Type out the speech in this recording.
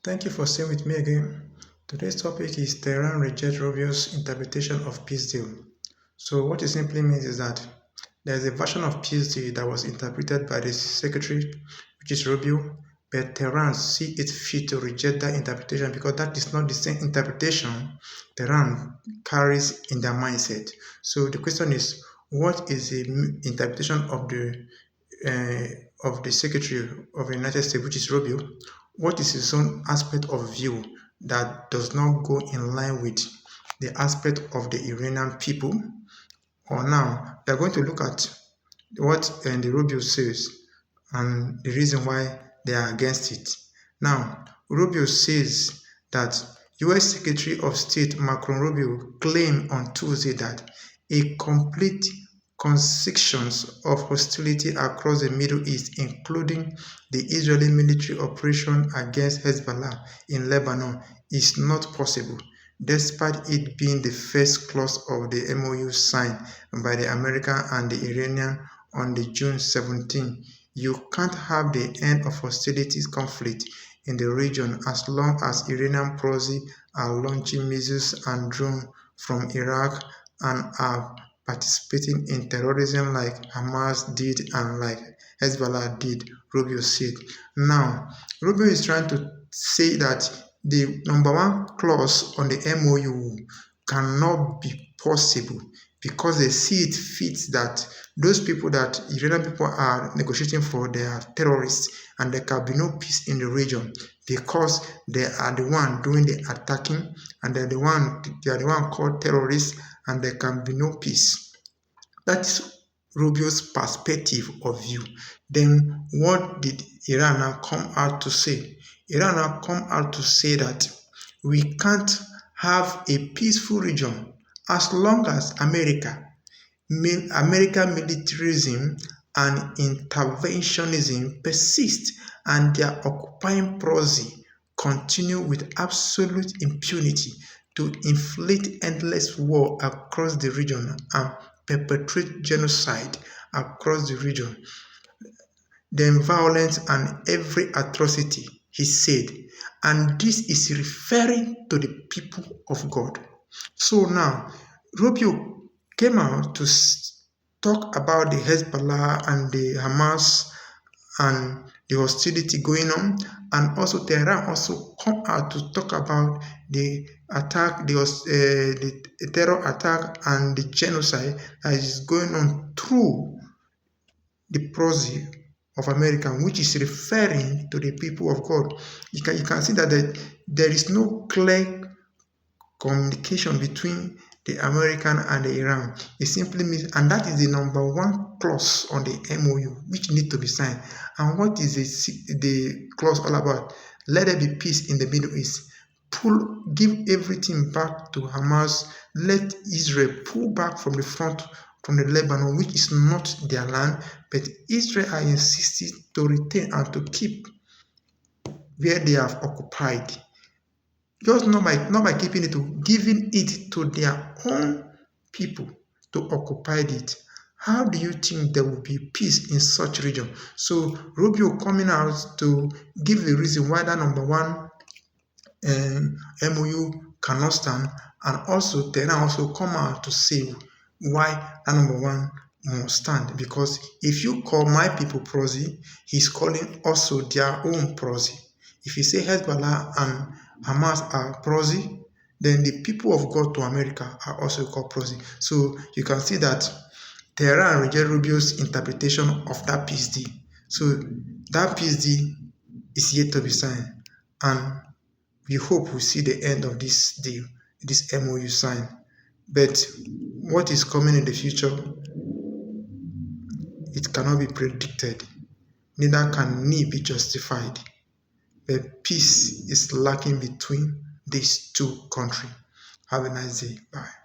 Thank you for staying with me again. Today's topic is Tehran rejects Rubio's interpretation of peace deal. So what it simply means is that there is a version of peace deal that was interpreted by the secretary, which is Rubio, but Tehran see it fit to reject that interpretation because that is not the same interpretation Tehran carries in their mindset. So the question is, what is the interpretation of the Secretary of the United States, which is Rubio? What is his own aspect of view that does not go in line with the aspect of the Iranian people? Or now, we are going to look at what the Rubio says and the reason why they are against it. Now, Rubio says that U.S. Secretary of State Marco Rubio claimed on Tuesday that a complete cessation of hostility across the Middle East, including the Israeli military operation against Hezbollah in Lebanon, is not possible, despite it being the first clause of the MOU signed by the American and the Iranian on the June 17. You can't have the end of hostilities conflict in the region as long as Iranian proxies are launching missiles and drones from Iraq and are participating in terrorism like Hamas did and like Hezbollah did, Rubio said. Now, Rubio is trying to say that the number one clause on the MOU cannot be possible because they see it fits that those people that Iranian people are negotiating for, they are terrorists and there can be no peace in the region because they are the one doing the attacking and they are the one called terrorists and there can be no peace. That's Rubio's perspective of view. Then what did Iran now come out to say? Iran now come out to say that we can't have a peaceful region as long as American militarism and interventionism persist and their occupying proxy continue with absolute impunity to inflict endless war across the region and perpetrate genocide across the region, then violence and every atrocity, he said. And this is referring to the people of God. So now, Rubio came out to talk about the Hezbollah and the Hamas and the hostility going on, and also Tehran also come out to talk about the attack, the terror attack and the genocide that is going on through the proxy of America, which is referring to the people of God. You can see that there is no clear communication between the American and the Iran. It simply means, and that is the number one clause on the MOU, which need to be signed. And what is the clause all about? Let there be peace in the Middle East. Give everything back to Hamas. Let Israel pull back from the front from the Lebanon, which is not their land, but Israel are insisting to retain and to keep where they have occupied. Just not by keeping it, giving it to their own people to occupy it. How do you think there will be peace in such region? So Rubio coming out to give the reason why that number one MOU cannot stand, and also Tehran also come out to say why that number one must stand. Because if you call my people proxy, he's calling also their own proxy. If you say Hezbollah and Hamas are proxy, then the people of God to America are also called proxy. So you can see that Tehran reject Rubio's interpretation of that peace deal. So that peace deal is yet to be signed, and we hope we see the end of this deal, this MOU sign. But what is coming in the future, it cannot be predicted. Neither can need be justified. But peace is lacking between these two countries. Have a nice day. Bye.